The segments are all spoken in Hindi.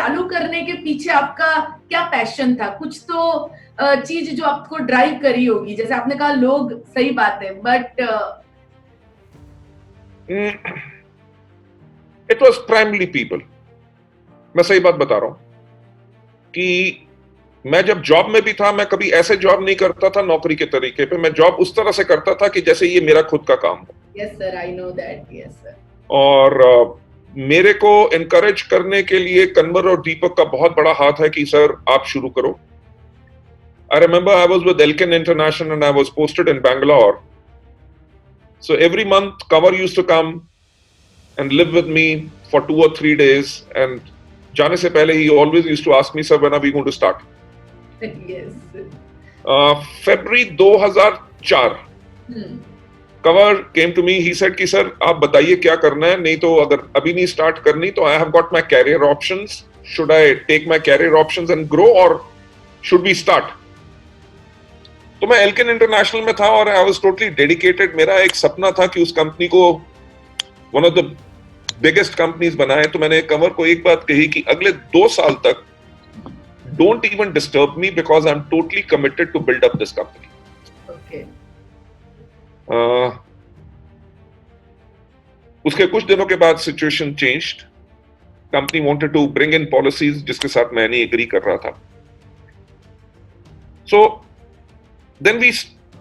चालू करने के पीछे आपका क्या पैशन था? कुछ तो चीज जो आपको ड्राइव करी होगी, जैसे आपने कहा लोग, सही बात है, but it was primarily people. मैं सही बात बता रहा हूं कि मैं जब जॉब में भी था, मैं कभी ऐसे जॉब नहीं करता था नौकरी के तरीके पे। मैं जॉब उस तरह से करता था कि जैसे ये मेरा खुद का काम हो। Yes sir, I know that. Yes sir. और मेरे को एनकरेज करने के लिए कन्वर और दीपक का बहुत बड़ा हाथ है कि सर आप शुरू करो। I remember I was with Alcan international and I was posted in Bangalore. So every month, Cover used to come and live with me for 2 or 3 days. And जाने से पहले he always used to ask me, sir, when are we going to start? Yes. February 2004, Cover came to me. He said कि सर आप बताइए क्या करना है, नहीं तो अगर अभी नहीं स्टार्ट करनी तो I have got my career options. Should I take my career options and grow or should we start? तो मैं एल्केन इंटरनेशनल में था और आई वाज टोटली डेडिकेटेड। मेरा एक सपना था कि उस कंपनी को one of the biggest companies बनाए। तो मैंने कंवर को एक बात कही कि अगले 2 साल तक don't even disturb me because I am totally committed to build up this company. Okay. उसके कुछ दिनों के बाद situation changed. Company wanted to bring in policies जिसके साथ मैं नहीं एग्री कर रहा था। सो Then we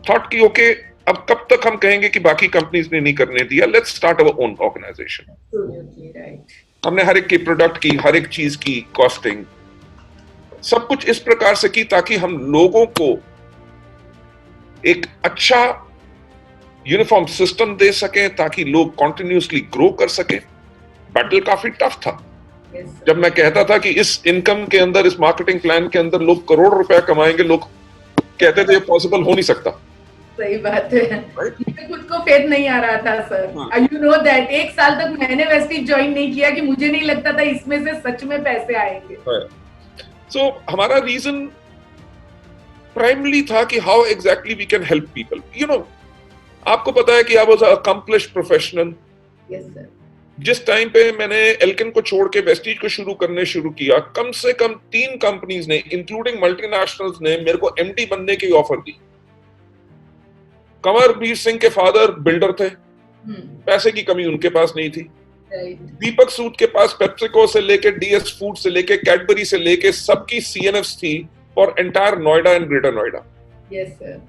thought कि okay, अब कब तक हम कहेंगे कि बाकी कंपनीज ने नहीं करने दिया, let's start our own organization. Absolutely right. हमने हर एक की प्रोडक्ट की, हर एक चीज की कॉस्टिंग, सब कुछ इस प्रकार से की ताकि हम लोगों को एक अच्छा यूनिफॉर्म सिस्टम दे सके ताकि लोग कॉन्टिन्यूसली ग्रो कर सके। बैटल काफी टफ था। जब मैं कहता था कि इस इनकम के अंदर, इस मार्केटिंग प्लान के अंदर लोग करोड़ रुपया कमाएंगे, लोग कहते थे ये पॉसिबल हो नहीं सकता। सही बात है। मुझे खुद को फेथ नहीं आ रहा था सर। यू नो दैट 1 साल तक मैंने वेस्टिज ज्वाइन नहीं किया कि मुझे नहीं लगता था इसमें से सच में पैसे आएंगे। सो हमारा रीजन प्राइमली था कि how exactly we can help people. You know, आपको पता है कि I was a accomplished professional. Yes sir. जिस टाइम पे मैंने एल्केन को छोड़ के वेस्टिज को करने शुरू किया, कम से कम 3 कंपनीज ने इंक्लूडिंग मल्टीनेशनल्स ने मेरे को एमडी बनने की ऑफर दी। कंवरवीर सिंह के फादर बिल्डर थे, पैसे की कमी उनके पास नहीं थी। दीपक सूद के पास पेप्सिको से लेके डीएस फूड से लेके कैडबरी से लेके सबकी सीएनएफ्स थी for entire Noida and greater Noida. Yes sir.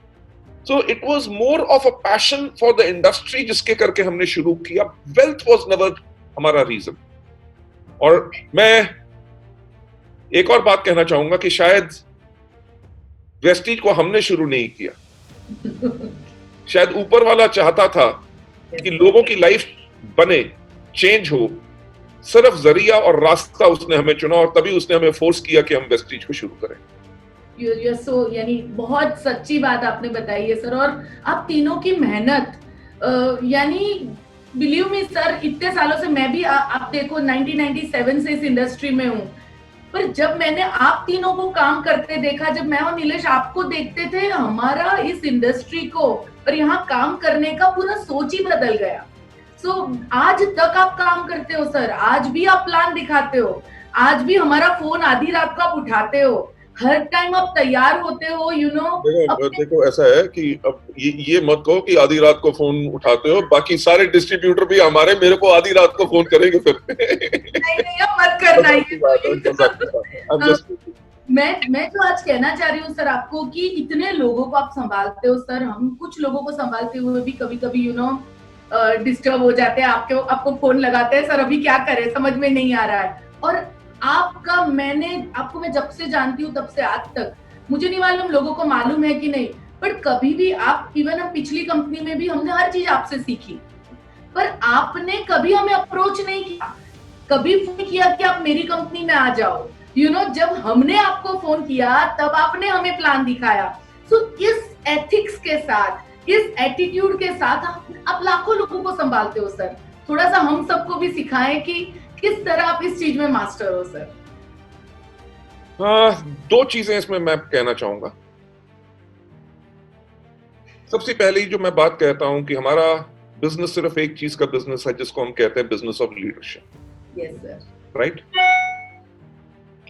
So it was more of a passion for the industry जिसके करके हमने शुरू किया। Wealth was never हमारा रीजन। और मैं एक और बात कहना चाहूंगा कि शायद वेस्टिज को हमने शुरू नहीं किया, शायद ऊपर वाला चाहता था कि लोगों की लाइफ बने, चेंज हो। सिर्फ जरिया और रास्ता उसने हमें चुना और तभी उसने हमें फोर्स किया कि हम वेस्टिज को शुरू करें। यानी बहुत सच्ची बात आपने बताई है सर। और आप तीनों की मेहनत, यानी बिलीव मी सर, इतने सालों से मैं भी आप देखो 1997 से इस इंडस्ट्री में हूँ, पर जब मैंने आप तीनों को काम करते देखा, जब मैं और नीलेश आपको देखते थे, हमारा इस इंडस्ट्री को और यहाँ काम करने का पूरा सोच ही बदल गया। आज तक आप काम करते हो सर, आज भी आप प्लान दिखाते हो, आज भी हमारा फोन आधी रात को आप उठाते हो, हर टाइम आप तैयार होते हो। यू नो, देखो ऐसा है कि अब ये मत कहो कि आधी रात को फोन उठाते हो, बाकी सारे डिस्ट्रीब्यूटर भी हमारे मेरे को आधी रात को फोन करेंगे फिर। नहीं मत करना ये। मैं जो आज कहना चाह रही हूँ सर आपको कि इतने लोगों को आप संभालते हो सर। हम कुछ लोगों को संभालते हुए भी कभी कभी यू नो डिस्टर्ब हो जाते हैं, आपको फोन लगाते हैं, सर अभी क्या करें, समझ में नहीं आ रहा है। और आपका, मैं जब से जानती हूँ तब से आज तक, मुझे नहीं मालूम लोगों को मालूम है कि नहीं, पर कभी भी आप, इवन हम पिछली कंपनी में भी हमने हर चीज आपसे सीखी, पर आपने कभी हमें अप्रोच नहीं किया, कभी फोन किया कि आप मेरी कंपनी में आ जाओ। यू नो, जब हमने आपको फोन किया तब आपने हमें प्लान दिखाया। इस एथिक्स के साथ, इस एटीट्यूड के साथ आप लाखों लोगों को संभालते हो सर। थोड़ा सा हम सबको भी सिखाएं कि किस तरह आप इस चीज में मास्टर हो सर। 2 चीजें इसमें मैं कहना चाहूंगा। सबसे पहली जो मैं बात कहता हूं कि हमारा बिजनेस सिर्फ एक चीज का बिजनेस है जिसको हम कहते हैं business of leadership. Yes sir. Right.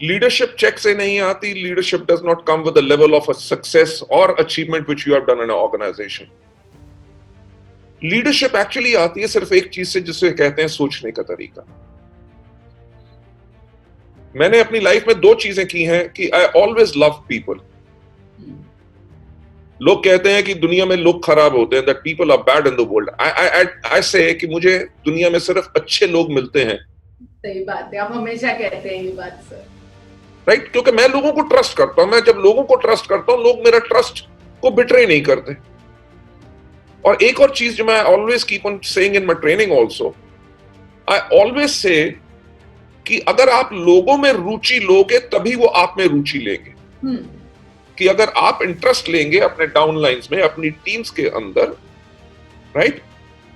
Leadership check से नहीं आती. Leadership does not come with the level of a success और achievement which you have done in a organisation. Leadership actually आती है सिर्फ एक चीज से, जिसे कहते हैं सोचने का तरीका. मैंने अपनी लाइफ में दो चीजें की हैं कि आई ऑलवेज लव पीपल. लोग कहते हैं कि दुनिया में लोग खराब होते हैं, that people are bad in the world. I say कि मुझे दुनिया में सिर्फ अच्छे लोग मिलते हैं. सही बात है, आप हमेशा कहते हैं ये बात सर. राइट, क्योंकि मैं लोगों को ट्रस्ट करता हूं. मैं जब लोगों को ट्रस्ट करता हूं, लोग मेरा ट्रस्ट को बिट्रे नहीं करते. और एक और चीज जो मैं always keep on saying in my training also, I always say कि अगर आप लोगों में रुचि लोगे तभी वो आप में रुचि लेंगे. कि अगर आप इंटरेस्ट लेंगे अपने डाउनलाइंस में, अपनी टीम्स के अंदर, राइट,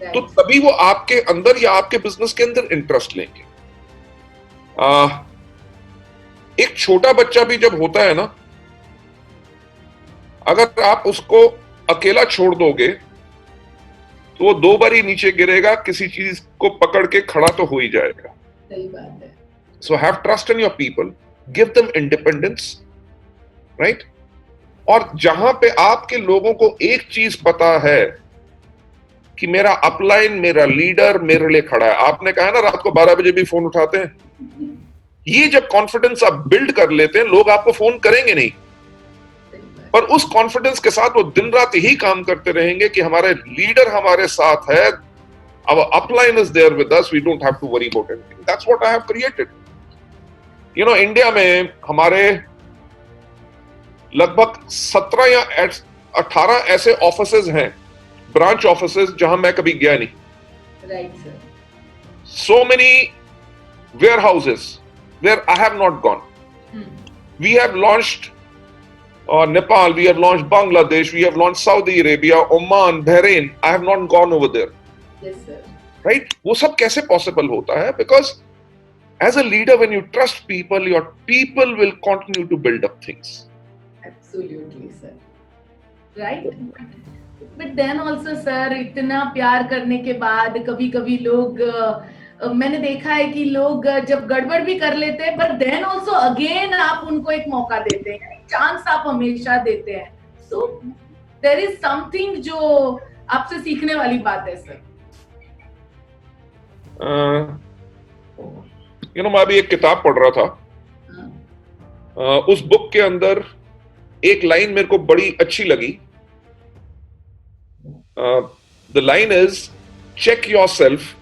तो तभी वो आपके अंदर या आपके बिजनेस के अंदर इंटरेस्ट लेंगे. एक छोटा बच्चा भी जब होता है ना, अगर आप उसको अकेला छोड़ दोगे तो वो 2 बार ही नीचे गिरेगा, किसी चीज को पकड़ के खड़ा तो हो ही जाएगा. सही बात है. So have trust in your people, give them independence, right. और जहां पे आपके लोगों को एक चीज पता है कि मेरा अपलाइन, मेरा लीडर मेरे लिए खड़ा है. आपने कहा ना रात को 12 बजे भी फोन उठाते हैं. ये जब कॉन्फिडेंस आप बिल्ड कर लेते हैं, लोग आपको फोन करेंगे नहीं, पर उस कॉन्फिडेंस के साथ वो दिन रात यही काम करते रहेंगे कि हमारे लीडर हमारे साथ है, our upline is there with us, we don't have to worry about anything. That's what I have created. You know, India में हमारे लगभग 17 या 18 ऐसे ऑफिसेज हैं, ब्रांच ऑफिसेज, जहां मैं कभी गया नहीं. Right, sir. So many warehouses where I have not gone. We have launched Nepal, we have launched Bangladesh, we have launched Saudi Arabia, Oman, Bahrain. I have not gone over there. Yes, sir. Right? वो सब कैसे possible होता है? Because as a leader, when you trust people, your people will continue to build up things. Absolutely, sir. Right? But then also, sir, इतना प्यार करने के बाद कभी-कभी लोग, मैंने देखा है कि लोग जब गड़बड़ भी कर लेते हैं, but then also again आप उनको एक मौका देते हैं, चांस आप हमेशा देते हैं. So there is something जो आपसे सीखने वाली बात है, सर. मैं अभी एक किताब पढ़ रहा था. उस बुक के अंदर एक लाइन मेरे को बड़ी अच्छी लगी. The line is, check yourself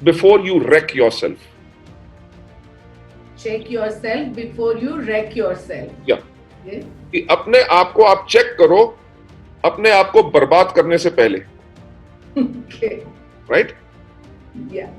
before you wreck yourself. Check yourself before you wreck yourself. Yeah. कि अपने आप को आप चेक करो अपने आप को बर्बाद करने से पहले. Okay. Right? Yeah.